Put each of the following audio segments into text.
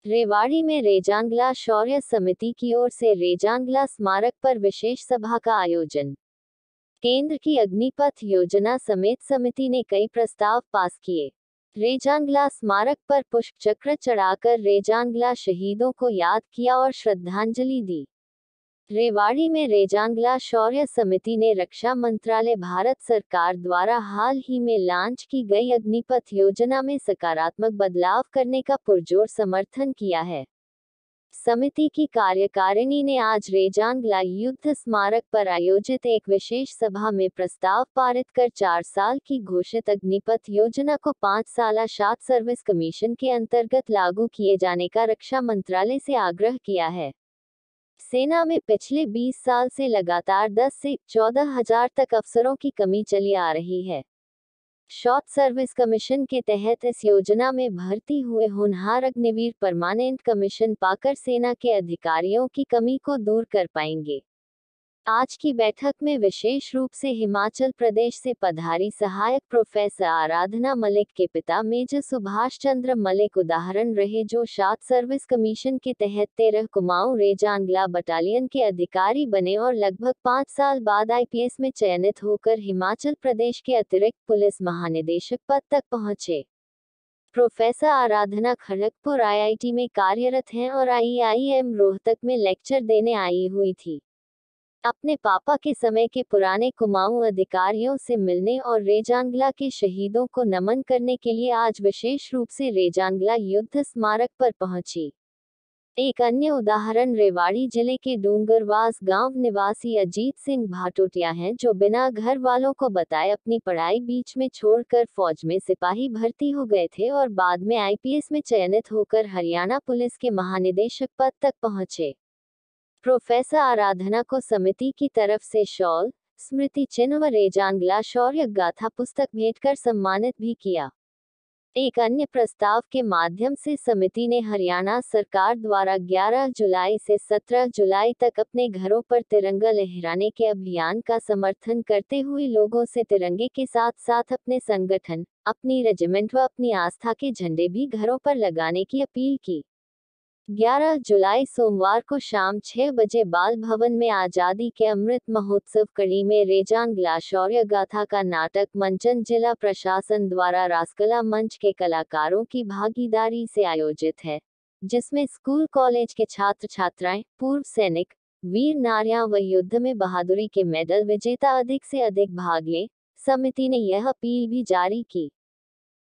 रेवाड़ी में रेजांगला शौर्य समिति की ओर से रेजांगला स्मारक पर विशेष सभा का आयोजन। केंद्र की अग्निपथ योजना समेत समिति ने कई प्रस्ताव पास किए। रेजांगला स्मारक पर पुष्प चक्र चढ़ाकर रेजांगला शहीदों को याद किया और श्रद्धांजलि दी। रेवाड़ी में रेजांगला शौर्य समिति ने रक्षा मंत्रालय भारत सरकार द्वारा हाल ही में लॉन्च की गई अग्निपथ योजना में सकारात्मक बदलाव करने का पुरजोर समर्थन किया है। समिति की कार्यकारिणी ने आज रेजांगला युद्ध स्मारक पर आयोजित एक विशेष सभा में प्रस्ताव पारित कर 4 साल की घोषित अग्निपथ योजना को 5 साला शॉर्ट सर्विस कमीशन के अंतर्गत लागू किए जाने का रक्षा मंत्रालय से आग्रह किया है। सेना में पिछले 20 साल से लगातार 10 से 14 हजार तक अफसरों की कमी चली आ रही है। शॉर्ट सर्विस कमीशन के तहत इस योजना में भर्ती हुए होनहार अग्निवीर परमानेंट कमीशन पाकर सेना के अधिकारियों की कमी को दूर कर पाएंगे। आज की बैठक में विशेष रूप से हिमाचल प्रदेश से पधारी सहायक प्रोफेसर आराधना मलिक के पिता मेजर सुभाष चंद्र मलिक उदाहरण रहे, जो शॉर्ट सर्विस कमीशन के तहत 13 कुमाऊं रेजांगला बटालियन के अधिकारी बने और लगभग 5 साल बाद आईपीएस में चयनित होकर हिमाचल प्रदेश के अतिरिक्त पुलिस महानिदेशक पद तक पहुंचे। प्रोफेसर आराधना खड़गपुर आईआईटी में कार्यरत हैं और आईआईएम रोहतक में लेक्चर देने आई हुई थी। अपने पापा के समय के पुराने कुमाऊं अधिकारियों से मिलने और रेजांगला के शहीदों को नमन करने के लिए आज विशेष रूप से रेजांगला युद्ध स्मारक पर पहुंची। एक अन्य उदाहरण रेवाड़ी जिले के डूंगरवास गांव निवासी अजीत सिंह भाटोटिया हैं, जो बिना घर वालों को बताए अपनी पढ़ाई बीच में छोड़कर फौज में सिपाही भर्ती हो गए थे और बाद में आईपीएस में चयनित होकर हरियाणा पुलिस के महानिदेशक पद तक पहुंचे। प्रोफेसर आराधना को समिति की तरफ से शॉल, स्मृति चिन्ह व रेजांगला शौर्य गाथा पुस्तक भेंट कर सम्मानित भी किया। एक अन्य प्रस्ताव के माध्यम से समिति ने हरियाणा सरकार द्वारा 11 जुलाई से 17 जुलाई तक अपने घरों पर तिरंगा लहराने के अभियान का समर्थन करते हुए लोगों से तिरंगे के साथ साथ अपने संगठन, अपनी रेजिमेंट व अपनी आस्था के झंडे भी घरों पर लगाने की अपील की। 11 जुलाई सोमवार को शाम 6 बजे बाल भवन में आजादी के अमृत महोत्सव कड़ी में रेजांगला शौर्य गाथा का नाटक मंचन जिला प्रशासन द्वारा रासकला मंच के कलाकारों की भागीदारी से आयोजित है, जिसमें स्कूल कॉलेज के छात्र छात्राएं, पूर्व सैनिक, वीर नारियां व युद्ध में बहादुरी के मेडल विजेता अधिक से अधिक भाग लें। समिति ने यह अपील भी जारी की।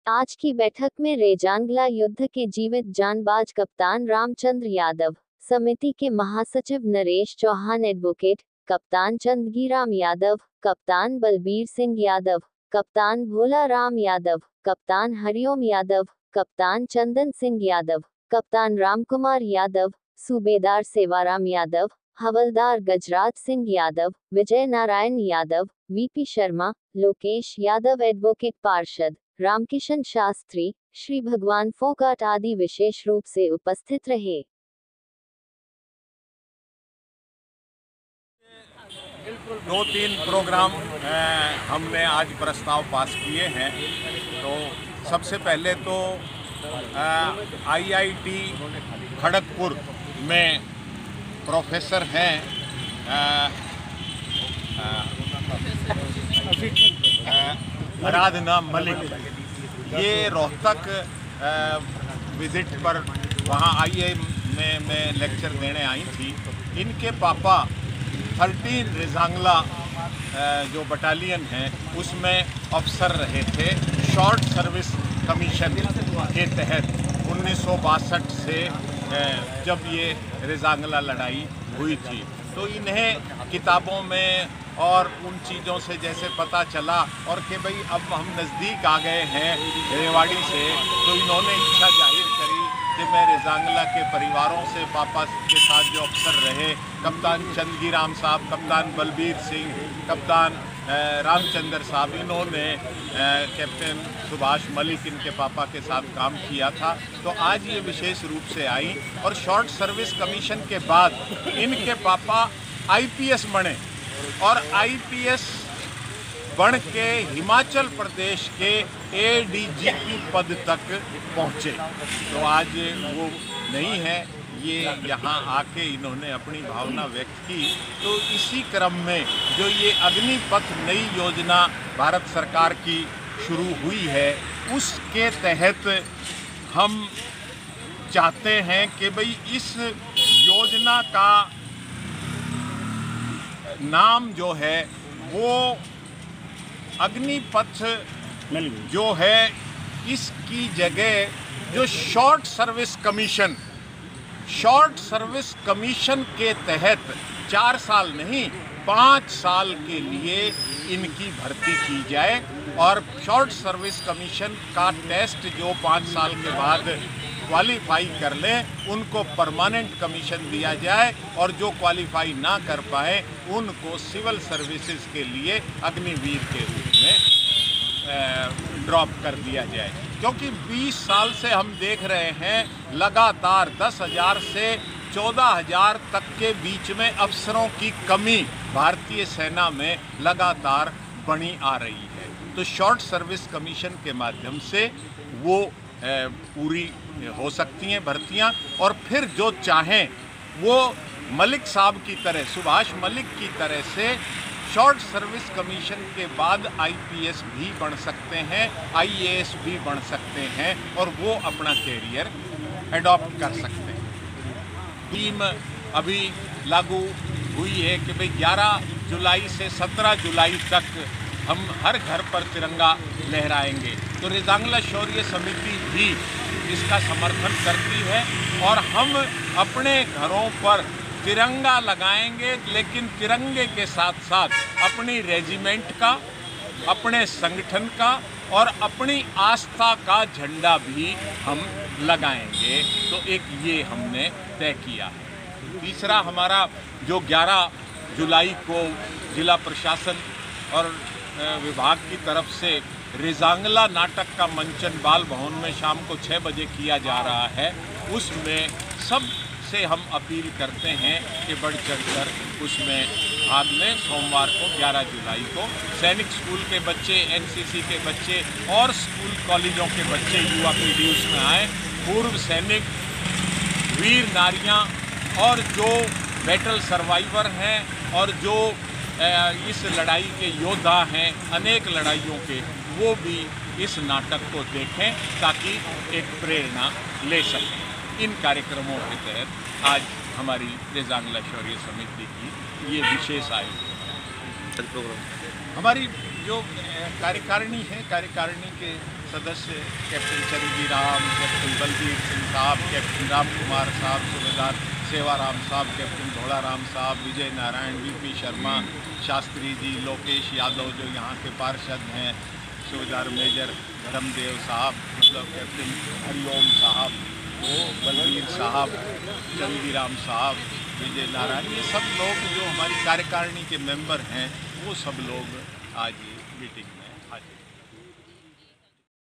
आज की बैठक में रेजांगला युद्ध के जीवित जानबाज कप्तान रामचंद्र यादव, समिति के महासचिव नरेश चौहान एडवोकेट, कप्तान चंदगीराम यादव, कप्तान बलबीर सिंह यादव, कप्तान भोला राम यादव, कप्तान हरिओम यादव, कप्तान चंदन सिंह यादव, कप्तान रामकुमार यादव, सूबेदार सेवाराम यादव, हवलदार गजराज सिंह यादव, विजय नारायण यादव, वीपी शर्मा, लोकेश यादव, एडवोकेट पार्षद रामकिशन शास्त्री, श्री भगवान फोगाट आदि विशेष रूप से उपस्थित रहे। 2-3 प्रोग्राम हमने आज प्रस्ताव पास किए हैं। तो सबसे पहले तो आईआईटी खड़गपुर में प्रोफेसर हैं आराधना मलिक, ये रोहतक विजिट पर वहाँ आईआईएम में लेक्चर देने आई थी। इनके पापा 13 रेजांगला जो बटालियन है उसमें अफसर रहे थे शॉर्ट सर्विस कमीशन के तहत 1962 से जब ये रेजांगला लड़ाई हुई थी। तो इन्हें किताबों में और उन चीज़ों से जैसे पता चला और कि भाई अब हम नज़दीक आ गए हैं रेवाड़ी से, तो इन्होंने इच्छा जाहिर करी कि मैं रेजांगला के परिवारों से पापा के साथ जो अफसर रहे, कप्तान चंदगीराम साहब, कप्तान बलबीर सिंह, कप्तान रामचंद्र साहब, इन्होंने कैप्टन सुभाष मलिक इनके पापा के साथ काम किया था। तो आज ये विशेष रूप से आई और शॉर्ट सर्विस कमीशन के बाद इनके पापा आईपीएस बने और आईपीएस बन के हिमाचल प्रदेश के एडीजीपी पद तक पहुँचे। तो आज वो नहीं है, ये यहाँ आके इन्होंने अपनी भावना व्यक्त की। तो इसी क्रम में जो ये अग्निपथ नई योजना भारत सरकार की शुरू हुई है, उसके तहत हम चाहते हैं कि भाई इस योजना का नाम जो है वो अग्निपथ जो है, इसकी जगह जो शॉर्ट सर्विस कमीशन के तहत 4 साल नहीं 5 साल के लिए इनकी भर्ती की जाए और शॉर्ट सर्विस कमीशन का टेस्ट जो 5 साल के बाद क्वालिफाई कर लें उनको परमानेंट कमीशन दिया जाए और जो क्वालिफाई ना कर पाए उनको सिविल सर्विसेज के लिए अग्निवीर के रूप में ड्रॉप कर दिया जाए। क्योंकि 20 साल से हम देख रहे हैं लगातार 10,000 से 14,000 तक के बीच में अफसरों की कमी भारतीय सेना में लगातार बढ़ी आ रही है। तो शॉर्ट सर्विस कमीशन के माध्यम से वो पूरी हो सकती हैं भर्तियां और फिर जो चाहें वो मलिक साहब की तरह, सुभाष मलिक की तरह से शॉर्ट सर्विस कमीशन के बाद आईपीएस भी बन सकते हैं, आईएएस भी बन सकते हैं और वो अपना कैरियर एडॉप्ट कर सकते हैं। स्कीम अभी लागू हुई है कि भाई 11 जुलाई से 17 जुलाई तक हम हर घर पर तिरंगा लहराएंगे। तो रेजांगला शौर्य समिति भी इसका समर्थन करती है और हम अपने घरों पर तिरंगा लगाएंगे, लेकिन तिरंगे के साथ साथ अपनी रेजिमेंट का, अपने संगठन का और अपनी आस्था का झंडा भी हम लगाएंगे। तो एक ये हमने तय किया है। तीसरा हमारा जो 11 जुलाई को जिला प्रशासन और विभाग की तरफ से रेजांगला नाटक का मंचन बाल भवन में शाम को 6 बजे किया जा रहा है, उसमें सब से हम अपील करते हैं कि बढ़ चढ़कर उसमें भाग लें। सोमवार को 11 जुलाई को सैनिक स्कूल के बच्चे, एनसीसी के बच्चे और स्कूल कॉलेजों के बच्चे, युवा पीढ़ी उसमें आए। पूर्व सैनिक, वीर नारियां और जो बैटल सर्वाइवर हैं और जो इस लड़ाई के योद्धा हैं अनेक लड़ाइयों के, वो भी इस नाटक को देखें ताकि एक प्रेरणा ले सकें। इन कार्यक्रमों के तहत आज हमारी रेजांगला शौर्य समिति की ये विशेष आयोजन। हमारी जो कार्यकारिणी है, कार्यकारिणी के सदस्य कैप्टन चंद्रजी राम, कैप्टन बलबीर सिंह साहब, कैप्टन राम कुमार साहब, सूबेदार सेवाराम साहब, कैप्टन भोलाराम साहब, विजय नारायण, वीपी शर्मा, शास्त्री जी, लोकेश यादव जो यहाँ के पार्षद हैं, सूबेदार मेजर धर्मदेव साहब, मतलब कैप्टन हरिओम साहब, वो बलबीर साहब, चंदीराम साहब, विजय नारायण, ये सब लोग जो हमारी कार्यकारिणी के मेंबर हैं वो सब लोग आज मीटिंग में